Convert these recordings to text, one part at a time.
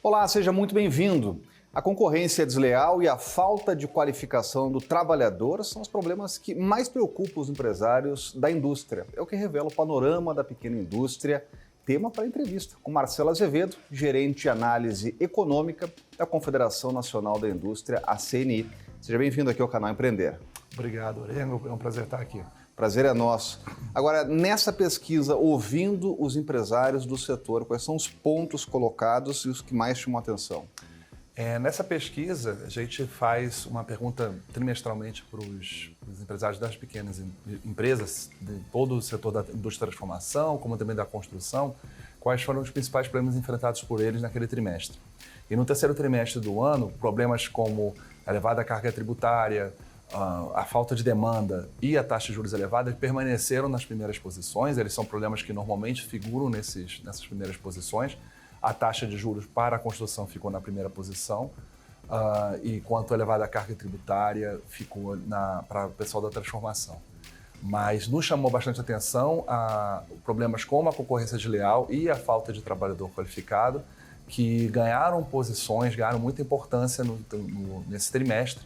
Olá, seja muito bem-vindo. A concorrência desleal e a falta de qualificação do trabalhador são os problemas que mais preocupam os empresários da indústria. É o que revela o panorama da pequena indústria, tema para a entrevista com Marcelo Azevedo, gerente de análise econômica da Confederação Nacional da Indústria, a CNI. Seja bem-vindo aqui ao canal Empreender. Obrigado, Orengo. É um prazer estar aqui. Prazer é nosso. Agora, nessa pesquisa, ouvindo os empresários do setor, quais são os pontos colocados e os que mais chamam a atenção? Nessa pesquisa, a gente faz uma pergunta trimestralmente para os empresários das pequenas empresas, de todo o setor da indústria da transformação, como também da construção, quais foram os principais problemas enfrentados por eles naquele trimestre. E no terceiro trimestre do ano, problemas como a elevada carga tributária, a falta de demanda e a taxa de juros elevada permaneceram nas primeiras posições. Eles são problemas que normalmente figuram nessas primeiras posições. A taxa de juros para a construção ficou na primeira posição, e quanto a elevada carga tributária ficou para o pessoal da transformação. Mas nos chamou bastante atenção problemas como a concorrência desleal e a falta de trabalhador qualificado, que ganharam posições, ganharam muita importância nesse trimestre,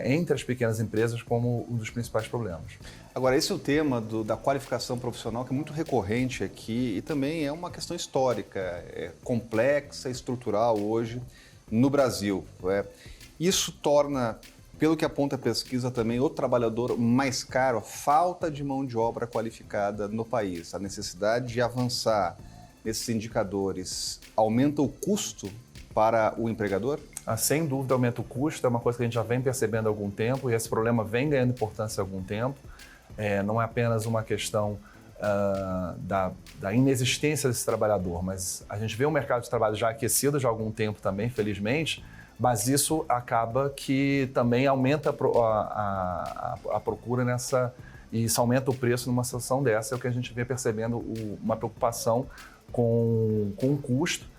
entre as pequenas empresas como um dos principais problemas. Agora, esse é o tema da qualificação profissional, que é muito recorrente aqui e também é uma questão histórica, complexa, estrutural hoje no Brasil. Isso torna, pelo que aponta a pesquisa também, o trabalhador mais caro, a falta de mão de obra qualificada no país. A necessidade de avançar nesses indicadores aumenta o custo para o empregador? Sem dúvida aumenta o custo, é uma coisa que a gente já vem percebendo há algum tempo e esse problema vem ganhando importância há algum tempo. Não é apenas uma questão da inexistência desse trabalhador, mas a gente vê um mercado de trabalho já aquecido já há algum tempo também, felizmente, mas isso acaba que também aumenta a procura e isso aumenta o preço numa situação dessa, é o que a gente vem percebendo, uma preocupação com o custo.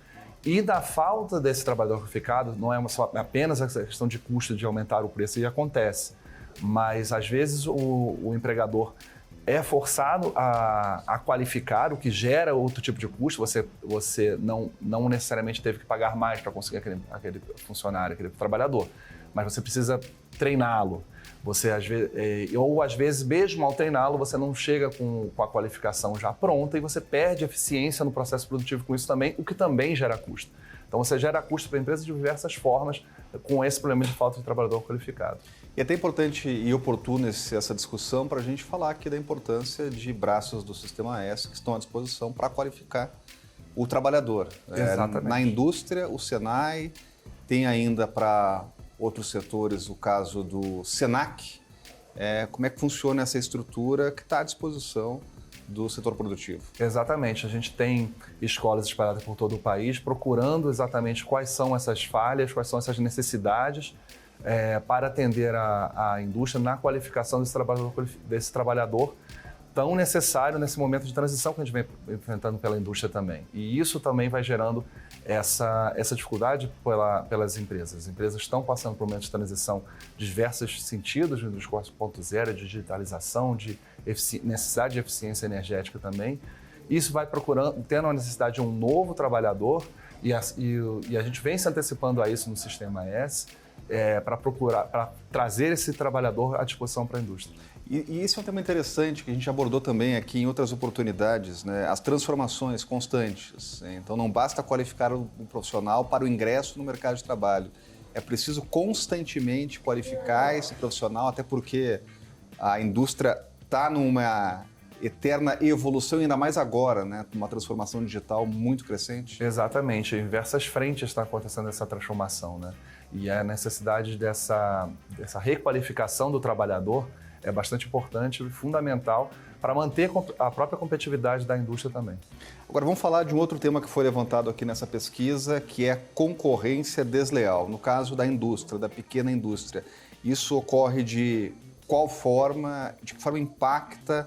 E da falta desse trabalhador qualificado, não é apenas essa questão de custo de aumentar o preço, e acontece, mas às vezes o empregador é forçado a qualificar, o que gera outro tipo de custo. Você não necessariamente teve que pagar mais para conseguir aquele funcionário, aquele trabalhador, mas você precisa treiná-lo. Você, às vezes, mesmo ao treiná-lo, você não chega com a qualificação já pronta e você perde eficiência no processo produtivo com isso também, o que também gera custo. Então, você gera custo para a empresa de diversas formas com esse problema de falta de trabalhador qualificado. E é até importante e oportuna essa discussão para a gente falar aqui da importância de braços do Sistema S que estão à disposição para qualificar o trabalhador. Exatamente. Na indústria, o Senai tem ainda para outros setores, o caso do Senac. Como é que funciona essa estrutura que está à disposição do setor produtivo? Exatamente. A gente tem escolas espalhadas por todo o país procurando exatamente quais são essas falhas, quais são essas necessidades para atender a indústria na qualificação desse trabalhador tão necessário nesse momento de transição que a gente vem enfrentando pela indústria também. E isso também vai gerando essa dificuldade pelas empresas. As empresas estão passando por momentos de transição de diversos sentidos, de indústria 4.0, de digitalização, de necessidade de eficiência energética também. Isso vai tendo a necessidade de um novo trabalhador e a gente vem se antecipando a isso no Sistema S para trazer esse trabalhador à disposição para a indústria. E isso é um tema interessante que a gente abordou também aqui em outras oportunidades, né? As transformações constantes. Então, não basta qualificar o profissional para o ingresso no mercado de trabalho. É preciso constantemente qualificar esse profissional, até porque a indústria está numa eterna evolução, ainda mais agora, né? Uma transformação digital muito crescente. Exatamente. Em diversas frentes está acontecendo essa transformação, né? E a necessidade dessa requalificação do trabalhador é bastante importante e fundamental para manter a própria competitividade da indústria também. Agora vamos falar de um outro tema que foi levantado aqui nessa pesquisa, que é concorrência desleal. No caso da indústria, da pequena indústria. Isso ocorre de que forma impacta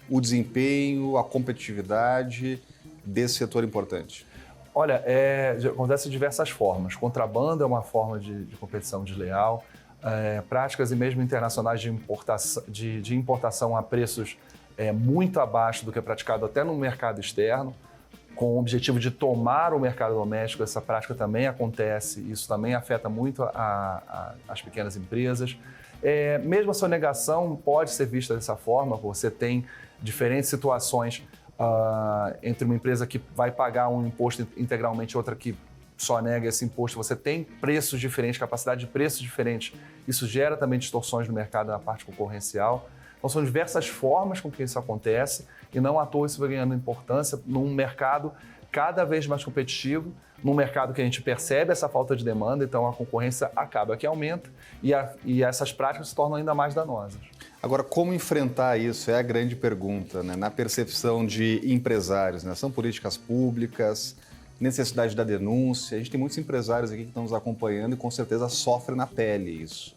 o desempenho, a competitividade desse setor importante? Olha, acontece de diversas formas. Contrabando é uma forma de competição desleal. Práticas e mesmo internacionais de importação a preços muito abaixo do que é praticado até no mercado externo. com o objetivo de tomar o mercado doméstico. Essa prática também acontece, isso também afeta muito as pequenas empresas. Mesmo a sonegação pode ser vista dessa forma. Você tem diferentes situações entre uma empresa que vai pagar um imposto integralmente e outra que só nega esse imposto. Você tem preços diferentes, capacidade de preços diferentes. Isso gera também distorções no mercado na parte concorrencial. Então são diversas formas com que isso acontece e não à toa isso vai ganhando importância num mercado cada vez mais competitivo, num mercado que a gente percebe essa falta de demanda, então a concorrência acaba que aumenta e essas práticas se tornam ainda mais danosas. Agora, como enfrentar isso é a grande pergunta, né? Na percepção de empresários, né? São políticas públicas, necessidade da denúncia. A gente tem muitos empresários aqui que estão nos acompanhando e com certeza sofrem na pele isso.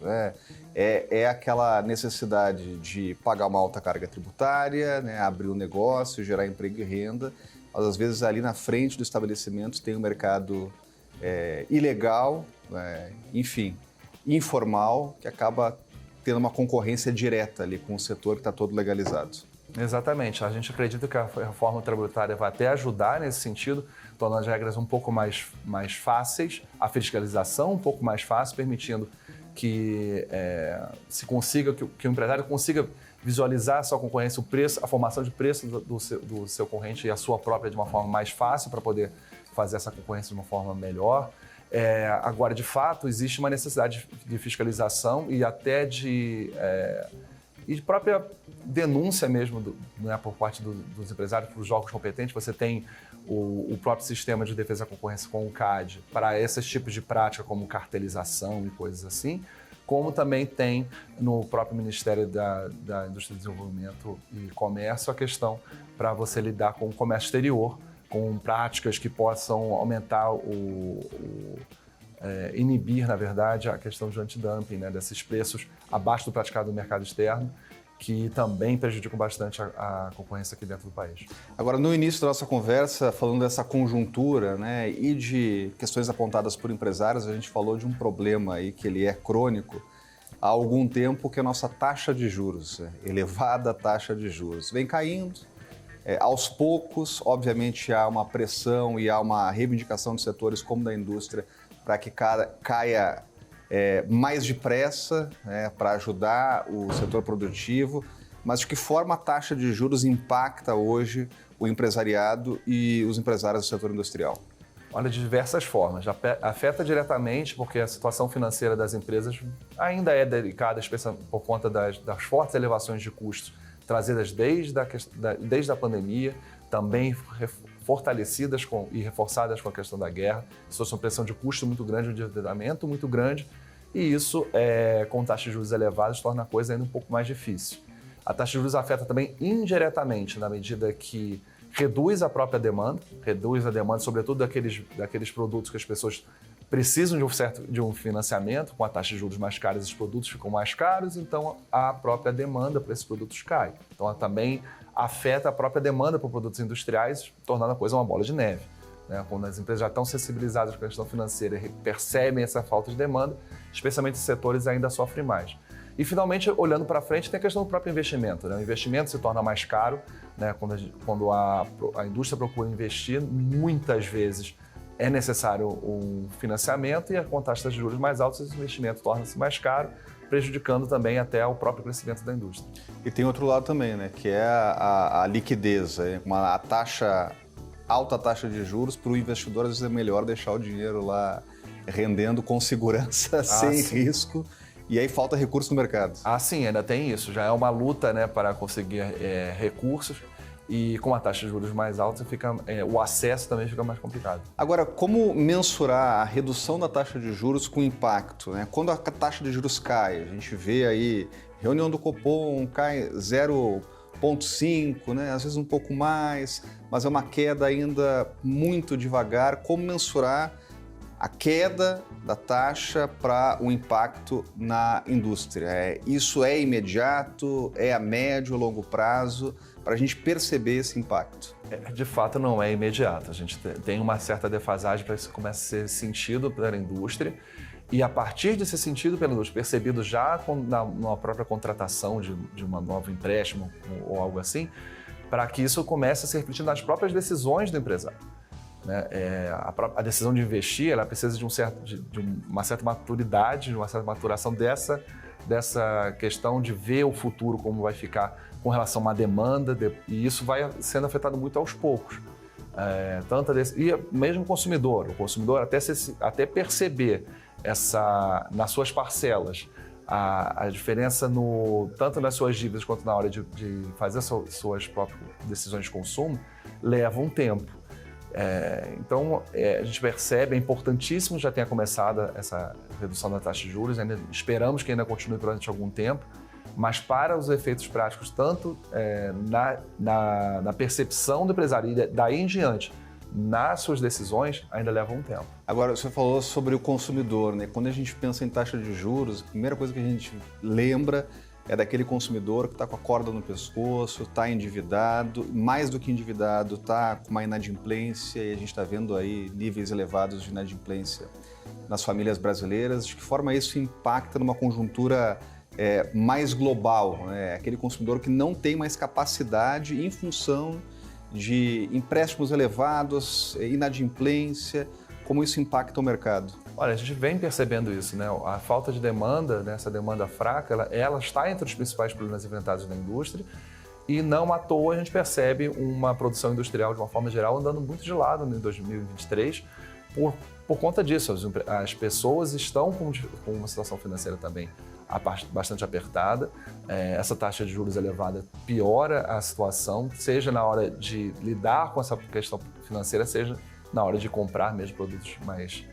É aquela necessidade de pagar uma alta carga tributária, né? Abrir um negócio, gerar emprego e renda. Mas, às vezes, ali na frente do estabelecimento tem um mercado ilegal, enfim, informal, que acaba tendo uma concorrência direta ali com o setor que está todo legalizado. Exatamente. A gente acredita que a reforma tributária vai até ajudar nesse sentido, tornando as regras um pouco mais fáceis, a fiscalização um pouco mais fácil, permitindo que que o empresário consiga visualizar a sua concorrência, o preço, a formação de preço do seu concorrente e a sua própria de uma forma mais fácil para poder fazer essa concorrência de uma forma melhor. Agora, de fato, existe uma necessidade de fiscalização e até de própria denúncia mesmo por parte dos empresários para os órgãos competentes. Você tem o próprio sistema de defesa da concorrência com o CAD para esses tipos de prática como cartelização e coisas assim, como também tem no próprio Ministério da Indústria e Desenvolvimento e Comércio a questão para você lidar com o comércio exterior, com práticas que possam aumentar inibir, na verdade, a questão de antidumping, né, desses preços abaixo do praticado no mercado externo, que também prejudicam bastante a concorrência aqui dentro do país. Agora, no início da nossa conversa, falando dessa conjuntura, né, e de questões apontadas por empresários, a gente falou de um problema aí que ele é crônico há algum tempo, que é a nossa taxa de juros, elevada taxa de juros. Vem caindo, aos poucos, obviamente há uma pressão e há uma reivindicação de setores como da indústria para que caia mais depressa, para ajudar o setor produtivo, mas de que forma a taxa de juros impacta hoje o empresariado e os empresários do setor industrial? Olha, de diversas formas. Afeta diretamente porque a situação financeira das empresas ainda é delicada, especialmente por conta das fortes elevações de custos trazidas desde a pandemia, também fortalecidas e reforçadas com a questão da guerra. Isso é uma pressão de custo muito grande, um endividamento muito grande, e isso, com taxas de juros elevadas, torna a coisa ainda um pouco mais difícil. A taxa de juros afeta também indiretamente, na medida que reduz a própria demanda, sobretudo daqueles produtos que as pessoas precisam de um financiamento. Com a taxa de juros mais cara, esses produtos ficam mais caros, então a própria demanda para esses produtos cai. Então ela também afeta a própria demanda por produtos industriais, tornando a coisa uma bola de neve. Quando as empresas já estão sensibilizadas com a questão financeira e percebem essa falta de demanda, especialmente os setores ainda sofrem mais. E, finalmente, olhando para frente, tem a questão do próprio investimento. O investimento se torna mais caro, quando a indústria procura investir, muitas vezes é necessário um financiamento e com taxas de juros mais altas, esse investimento torna-se mais caro, prejudicando também até o próprio crescimento da indústria. E tem outro lado também, que é a liquidez, alta taxa de juros. Para o investidor, às vezes é melhor deixar o dinheiro lá rendendo com segurança, sem risco, e aí falta recurso no mercado. Sim, ainda tem isso. Já é uma luta para conseguir recursos, e com a taxa de juros mais alta, o acesso também fica mais complicado. Agora, como mensurar a redução da taxa de juros com impacto? Quando a taxa de juros cai, a gente vê aí, reunião do Copom, cai 0,5, às vezes um pouco mais, mas é uma queda ainda muito devagar. Como mensurar a queda da taxa para o impacto na indústria? Isso é imediato? É a médio ou longo prazo? Para a gente perceber esse impacto. De fato, não é imediato. A gente tem uma certa defasagem para que isso comece a ser sentido pela indústria. E a partir de ser sentido pela indústria, percebido já na própria contratação de um novo empréstimo ou algo assim, para que isso comece a ser refletido nas próprias decisões do empresário. né? A decisão de investir, ela precisa de uma certa maturidade, de uma certa maturação dessa questão de ver o futuro, como vai ficar com relação à demanda, e isso vai sendo afetado muito aos poucos. E mesmo o consumidor até perceber nas suas parcelas a diferença tanto nas suas dívidas quanto na hora de fazer suas próprias decisões de consumo, leva um tempo. Então, a gente percebe, é importantíssimo que já tenha começado essa redução da taxa de juros, esperamos que ainda continue durante algum tempo, mas para os efeitos práticos, tanto na percepção do empresário e daí em diante, nas suas decisões, ainda leva um tempo. Agora, você falou sobre o consumidor, né? Quando a gente pensa em taxa de juros, a primeira coisa que a gente lembra é daquele consumidor que está com a corda no pescoço, está endividado, mais do que endividado, está com uma inadimplência, e a gente está vendo aí níveis elevados de inadimplência nas famílias brasileiras. De que forma isso impacta numa conjuntura mais global, né? Aquele consumidor que não tem mais capacidade em função de empréstimos elevados, inadimplência, como isso impacta o mercado? Olha, a gente vem percebendo isso, né? A falta de demanda, né? Essa demanda fraca, ela está entre os principais problemas enfrentados na indústria, e não à toa a gente percebe uma produção industrial, de uma forma geral, andando muito de lado em 2023 por conta disso. As pessoas estão com uma situação financeira também bastante apertada. Essa taxa de juros elevada piora a situação, seja na hora de lidar com essa questão financeira, seja na hora de comprar mesmo produtos mais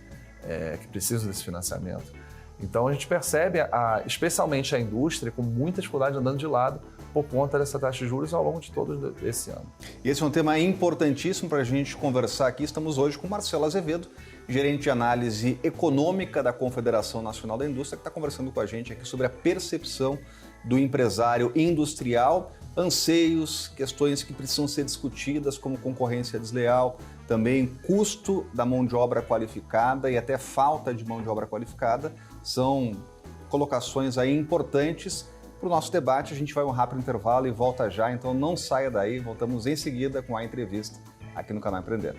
que precisam desse financiamento. Então a gente percebe, especialmente a indústria, com muita dificuldade andando de lado por conta dessa taxa de juros ao longo de todo esse ano. E esse é um tema importantíssimo para a gente conversar aqui. Estamos hoje com Marcelo Azevedo, gerente de análise econômica da Confederação Nacional da Indústria, que está conversando com a gente aqui sobre a percepção do empresário industrial, anseios, questões que precisam ser discutidas, como concorrência desleal, também custo da mão de obra qualificada e até falta de mão de obra qualificada. São colocações aí importantes para o nosso debate. A gente vai um rápido intervalo e volta já, então não saia daí, voltamos em seguida com a entrevista aqui no canal Empreender.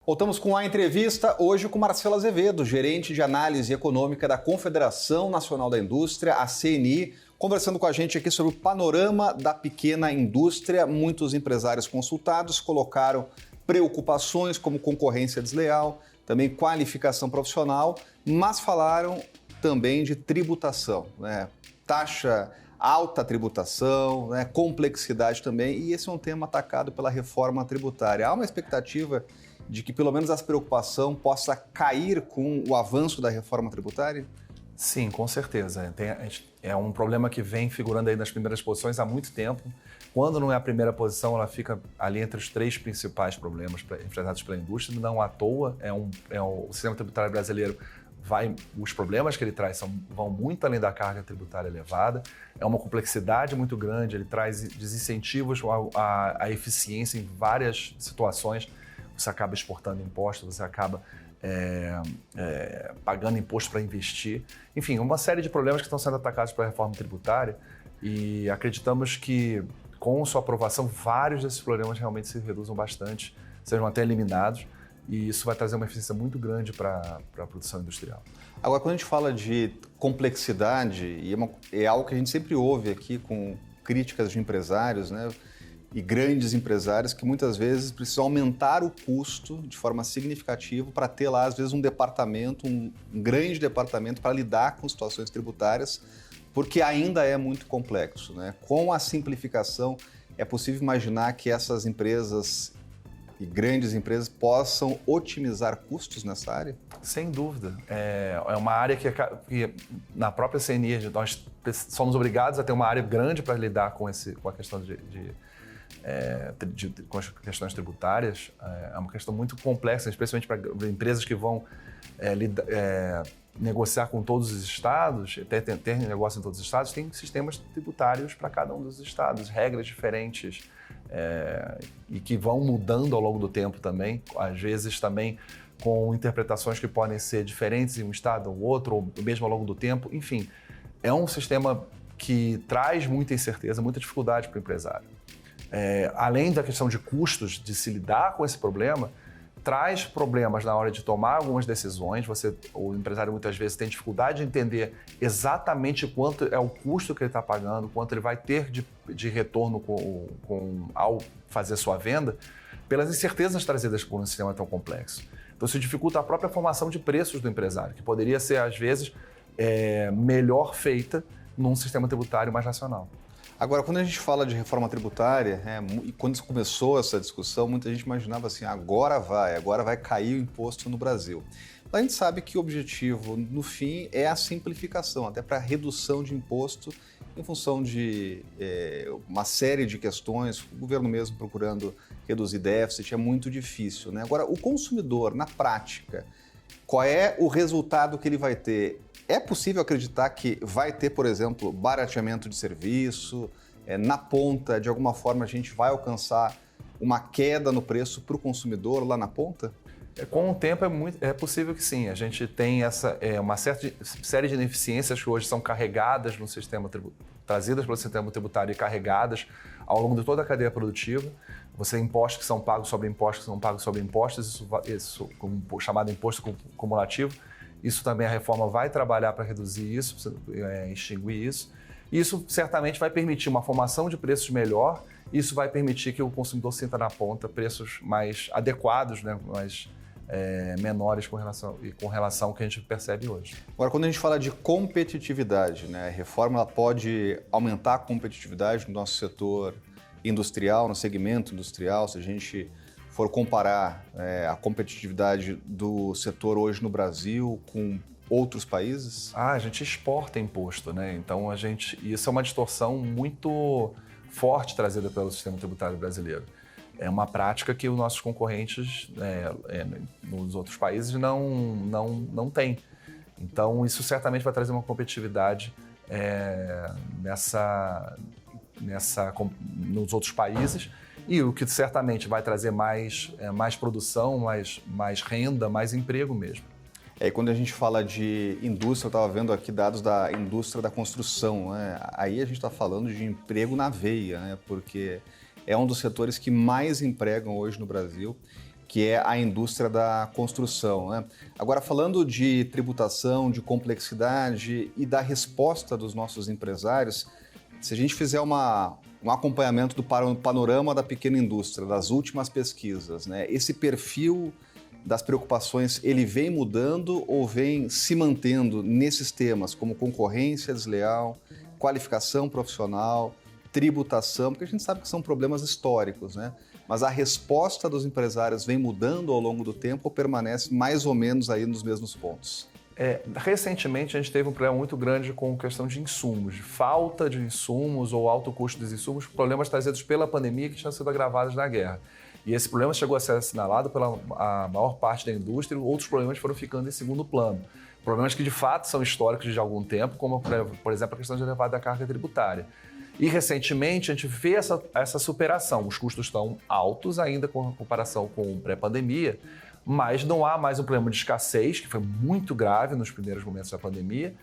Voltamos com a entrevista hoje com Marcelo Azevedo, gerente de análise econômica da Confederação Nacional da Indústria, a CNI, conversando com a gente aqui sobre o panorama da pequena indústria. Muitos empresários consultados colocaram preocupações como concorrência desleal, também qualificação profissional, mas falaram também de tributação, né? Taxa alta tributação, né? Complexidade também, e esse é um tema atacado pela reforma tributária. Há uma expectativa de que pelo menos essa preocupação possa cair com o avanço da reforma tributária? Sim, com certeza. É um problema que vem figurando aí nas primeiras posições há muito tempo. Quando não é a primeira posição, ela fica ali entre os 3 principais problemas enfrentados pela indústria. Não à toa, o sistema tributário brasileiro os problemas que ele traz vão muito além da carga tributária elevada. É uma complexidade muito grande, ele traz desincentivos à eficiência em várias situações. Você acaba exportando impostos, você acaba pagando imposto para investir. Enfim, uma série de problemas que estão sendo atacados pela reforma tributária, e acreditamos que, com sua aprovação, vários desses problemas realmente se reduzam bastante, sejam até eliminados, e isso vai trazer uma eficiência muito grande para a produção industrial. Agora, quando a gente fala de complexidade, e é algo que a gente sempre ouve aqui com críticas de empresários, né? E grandes empresários que muitas vezes precisam aumentar o custo de forma significativa para ter lá, às vezes, um departamento, um grande departamento para lidar com situações tributárias, porque ainda é muito complexo, né? Com a simplificação, é possível imaginar que essas empresas e grandes empresas possam otimizar custos nessa área? Sem dúvida. É uma área que na própria CNI nós somos obrigados a ter uma área grande para lidar com a questão com as questões tributárias, é uma questão muito complexa, especialmente para empresas que vão negociar com todos os estados, até ter negócio em todos os estados, tem sistemas tributários para cada um dos estados, regras diferentes e que vão mudando ao longo do tempo também, às vezes também com interpretações que podem ser diferentes em um estado ou outro, ou mesmo ao longo do tempo. Enfim, é um sistema que traz muita incerteza, muita dificuldade para o empresário. Além da questão de custos, de se lidar com esse problema, traz problemas na hora de tomar algumas decisões. O empresário muitas vezes tem dificuldade de entender exatamente quanto é o custo que ele está pagando, quanto ele vai ter de retorno ao fazer sua venda, pelas incertezas trazidas por um sistema tão complexo. Então isso dificulta a própria formação de preços do empresário, que poderia ser, às vezes, melhor feita num sistema tributário mais racional. Agora, quando a gente fala de reforma tributária, e quando começou essa discussão, muita gente imaginava assim, agora vai cair o imposto no Brasil. Mas a gente sabe que o objetivo, no fim, é a simplificação, até para a redução de imposto em função de uma série de questões, o governo mesmo procurando reduzir déficit, é muito difícil, né? Agora, o consumidor, na prática, qual é o resultado que ele vai ter? É possível acreditar que vai ter, por exemplo, barateamento de serviço? Na ponta, de alguma forma, a gente vai alcançar uma queda no preço para o consumidor lá na ponta? Com o tempo é possível que sim. A gente tem uma série de ineficiências que hoje são carregadas no sistema trazidas pelo sistema tributário e carregadas ao longo de toda a cadeia produtiva. Você tem impostos que são pagos sobre impostos que são pagos sobre impostos, isso chamado imposto cumulativo. Isso também a reforma vai trabalhar para reduzir isso, extinguir isso. Isso certamente vai permitir uma formação de preços melhor. Isso vai permitir que o consumidor sinta na ponta preços mais adequados, né, mais menores com relação ao que a gente percebe hoje. Agora, quando a gente fala de competitividade, né, a reforma ela pode aumentar a competitividade no nosso setor industrial, no segmento industrial, se a gente for comparar a competitividade do setor hoje no Brasil com outros países? A gente exporta imposto, né? Então isso é uma distorção muito forte trazida pelo sistema tributário brasileiro. É uma prática que os nossos concorrentes nos outros países não têm. Então isso certamente vai trazer uma competitividade nos outros países. E o que certamente vai trazer mais produção, mais renda, mais emprego mesmo. Quando a gente fala de indústria, eu estava vendo aqui dados da indústria da construção, né? Aí a gente está falando de emprego na veia, né? Porque é um dos setores que mais empregam hoje no Brasil, que é a indústria da construção, né? Agora, falando de tributação, de complexidade e da resposta dos nossos empresários, se a gente fizer um acompanhamento do panorama da pequena indústria, das últimas pesquisas, né? Esse perfil das preocupações, ele vem mudando ou vem se mantendo nesses temas como concorrência desleal, qualificação profissional, tributação, porque a gente sabe que são problemas históricos, né? Mas a resposta dos empresários vem mudando ao longo do tempo ou permanece mais ou menos aí nos mesmos pontos? Recentemente, a gente teve um problema muito grande com questão de insumos, de falta de insumos ou alto custo dos insumos, problemas trazidos pela pandemia que tinham sido agravados na guerra. E esse problema chegou a ser assinalado pela a maior parte da indústria e outros problemas foram ficando em segundo plano. Problemas que, de fato, são históricos de algum tempo, como, por exemplo, a questão de elevada carga tributária. E, recentemente, a gente vê essa superação. Os custos estão altos ainda com comparação com pré-pandemia, mas não há mais um problema de escassez, que foi muito grave nos primeiros momentos da pandemia,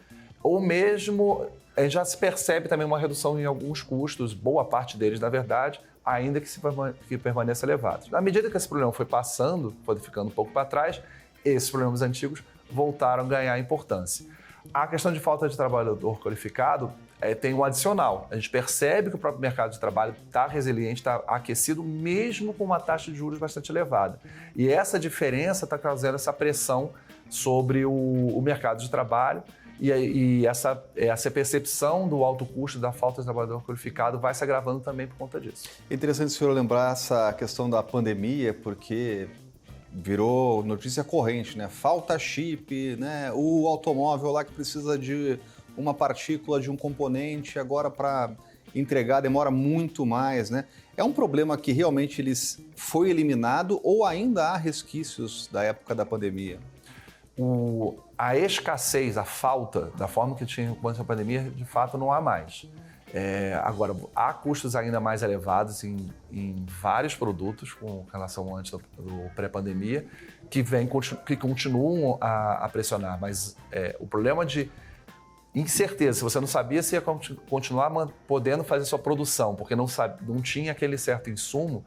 ou mesmo já se percebe também uma redução em alguns custos, boa parte deles, na verdade, ainda que permaneça elevado. Na medida que esse problema foi passando, foi ficando um pouco para trás, esses problemas antigos voltaram a ganhar importância. A questão de falta de trabalhador qualificado tem um adicional. A gente percebe que o próprio mercado de trabalho está resiliente, está aquecido, mesmo com uma taxa de juros bastante elevada. E essa diferença está causando essa pressão sobre o mercado de trabalho e essa percepção do alto custo da falta de trabalhador qualificado vai se agravando também por conta disso. É interessante o senhor lembrar essa questão da pandemia, porque virou notícia corrente, né? Falta chip, né? O automóvel lá que precisa de uma partícula, de um componente, agora para entregar demora muito mais, né? É um problema que realmente foi eliminado ou ainda há resquícios da época da pandemia? A escassez, a falta da forma que tinha antes da pandemia, de fato não há mais. Agora, há custos ainda mais elevados em vários produtos com relação antes do pré-pandemia, que continuam a pressionar, mas o problema de incerteza, se você não sabia se ia continuar podendo fazer sua produção, porque não tinha aquele certo insumo,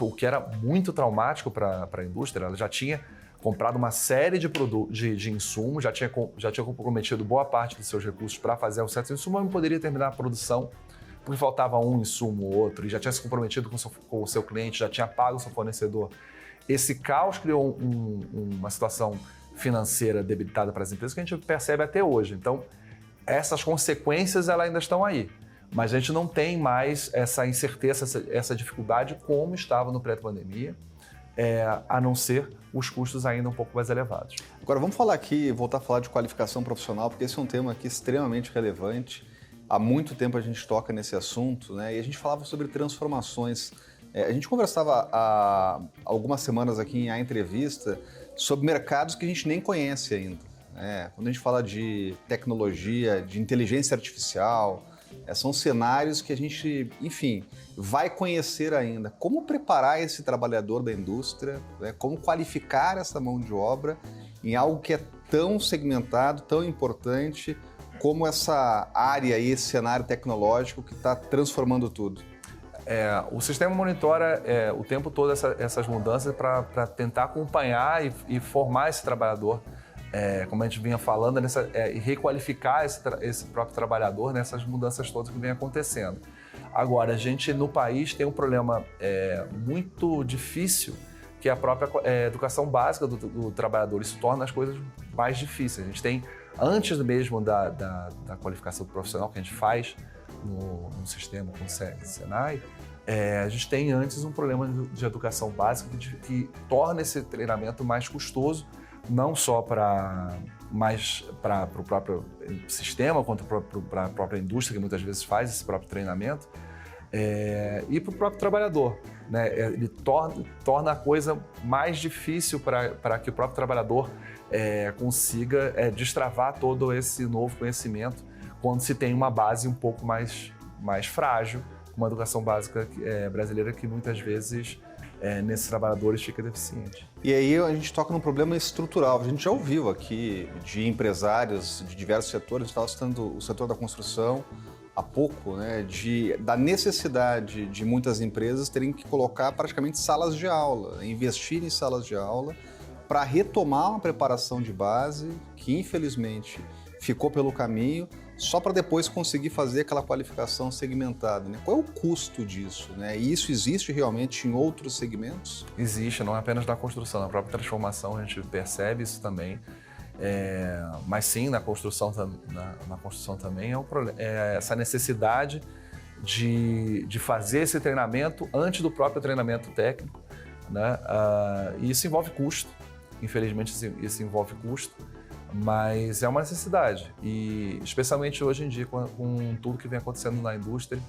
o que era muito traumático para a indústria. Ela já tinha comprado uma série de insumos, já tinha comprometido boa parte dos seus recursos para fazer o certo insumo, mas não poderia terminar a produção porque faltava um insumo ou outro, e já tinha se comprometido com o seu cliente, já tinha pago o seu fornecedor. Esse caos criou uma situação financeira debilitada para as empresas que a gente percebe até hoje. Então, essas consequências elas ainda estão aí, mas a gente não tem mais essa incerteza, essa dificuldade como estava no pré-pandemia, a não ser os custos ainda um pouco mais elevados. Agora vamos voltar a falar de qualificação profissional, porque esse é um tema aqui extremamente relevante. Há muito tempo a gente toca nesse assunto, né? E a gente falava sobre transformações. A gente conversava há algumas semanas aqui em A Entrevista sobre mercados que a gente nem conhece ainda. Quando a gente fala de tecnologia, de inteligência artificial, são cenários que a gente, enfim, vai conhecer ainda. Como preparar esse trabalhador da indústria, né? Como qualificar essa mão de obra em algo que é tão segmentado, tão importante, como essa área e esse cenário tecnológico que está transformando tudo. O sistema monitora o tempo todo essas mudanças para tentar acompanhar e formar esse trabalhador, como a gente vinha falando, e requalificar esse próprio trabalhador nessas mudanças todas que vem acontecendo. Agora, a gente no país tem um problema muito difícil, que é a própria educação básica do trabalhador. Isso torna as coisas mais difíceis. A gente tem, antes mesmo da qualificação profissional que a gente faz no sistema com o Senai, a gente tem antes um problema de educação básica que torna esse treinamento mais custoso, não só para o próprio sistema, quanto para a própria indústria, que muitas vezes faz esse próprio treinamento, e para o próprio trabalhador, né? Ele torna a coisa mais difícil para que o próprio trabalhador consiga destravar todo esse novo conhecimento quando se tem uma base um pouco mais frágil, uma educação básica brasileira que muitas vezes nesses trabalhadores fica deficiente. E aí a gente toca num problema estrutural. A gente já ouviu aqui de empresários de diversos setores, estava citando o setor da construção há pouco, né, da necessidade de muitas empresas terem que colocar praticamente salas de aula, investir em salas de aula para retomar uma preparação de base que infelizmente ficou pelo caminho, só para depois conseguir fazer aquela qualificação segmentada, né? Qual é o custo disso, né? E isso existe realmente em outros segmentos? Existe, não é apenas na construção, na própria transformação a gente percebe isso também. Mas sim, na construção também é essa necessidade de fazer esse treinamento antes do próprio treinamento técnico, né? E isso envolve custo, infelizmente isso envolve custo, mas é uma necessidade, e especialmente hoje em dia com tudo que vem acontecendo na indústria,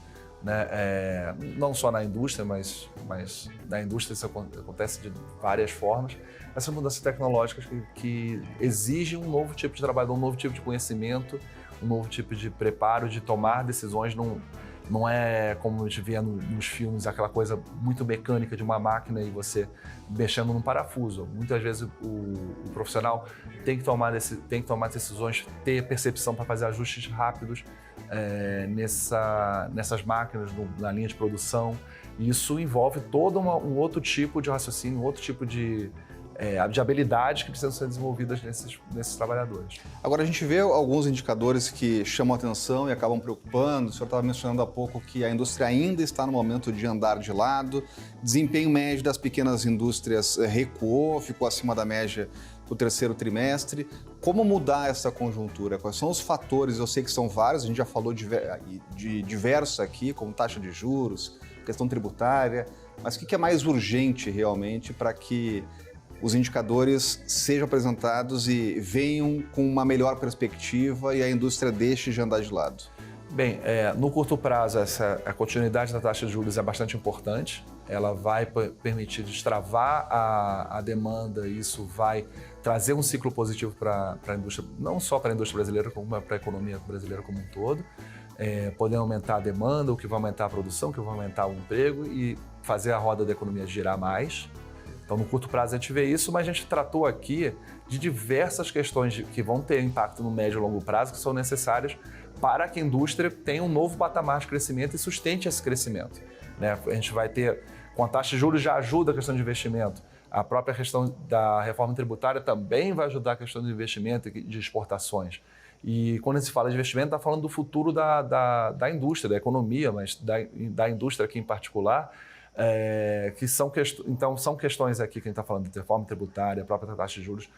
né? Não só na indústria, mas na indústria isso acontece de várias formas. Essas mudanças tecnológicas que exigem um novo tipo de trabalho, um novo tipo de conhecimento, um novo tipo de preparo, de tomar decisões. Não é como a gente via nos filmes, aquela coisa muito mecânica de uma máquina e você mexendo num parafuso. Muitas vezes o profissional tem que tomar decisões, ter percepção para fazer ajustes rápidos nessas máquinas, na linha de produção. E isso envolve todo um outro tipo de raciocínio, um outro tipo de habilidades que precisam ser desenvolvidas nesses trabalhadores. Agora, a gente vê alguns indicadores que chamam a atenção e acabam preocupando. O senhor estava mencionando há pouco que a indústria ainda está no momento de andar de lado, desempenho médio das pequenas indústrias recuou, ficou acima da média no terceiro trimestre. Como mudar essa conjuntura? Quais são os fatores? Eu sei que são vários, a gente já falou de diversos aqui, como taxa de juros, questão tributária, mas o que é mais urgente realmente para que os indicadores sejam apresentados e venham com uma melhor perspectiva e a indústria deixe de andar de lado? Bem, no curto prazo, a continuidade da taxa de juros é bastante importante. Ela vai permitir destravar a demanda e isso vai trazer um ciclo positivo para a indústria, não só para a indústria brasileira, como para a economia brasileira como um todo. Poder aumentar a demanda, o que vai aumentar a produção, o que vai aumentar o emprego e fazer a roda da economia girar mais. Então, no curto prazo, a gente vê isso, mas a gente tratou aqui de diversas questões que vão ter impacto no médio e longo prazo, que são necessárias para que a indústria tenha um novo patamar de crescimento e sustente esse crescimento. Né? A gente vai ter, com a taxa de juros já ajuda a questão de investimento, a própria questão da reforma tributária também vai ajudar a questão do investimento e de exportações. E quando se fala de investimento, está falando do futuro da indústria, da economia, mas da indústria aqui em particular, então são questões aqui que a gente está falando de reforma tributária, a própria taxa de juros,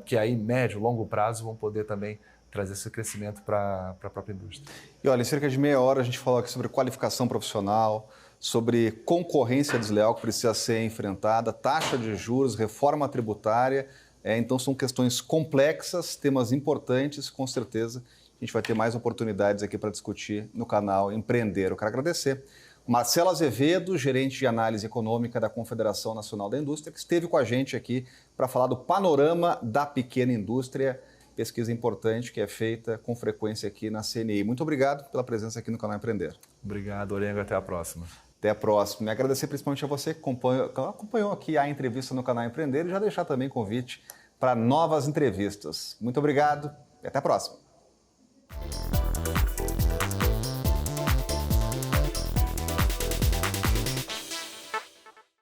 que aí médio, longo prazo vão poder também trazer esse crescimento para a própria indústria. E olha, em cerca de meia hora a gente falou aqui sobre qualificação profissional, sobre concorrência desleal que precisa ser enfrentada, taxa de juros, reforma tributária. Então são questões complexas, temas importantes, com certeza a gente vai ter mais oportunidades aqui para discutir no canal Empreender. Eu quero agradecer Marcelo Azevedo, gerente de análise econômica da Confederação Nacional da Indústria, que esteve com a gente aqui para falar do panorama da pequena indústria, pesquisa importante que é feita com frequência aqui na CNI. Muito obrigado pela presença aqui no canal Empreender. Obrigado, Orengo. Até a próxima. Até a próxima. E agradecer principalmente a você que acompanhou aqui a entrevista no canal Empreender e já deixar também convite para novas entrevistas. Muito obrigado e até a próxima.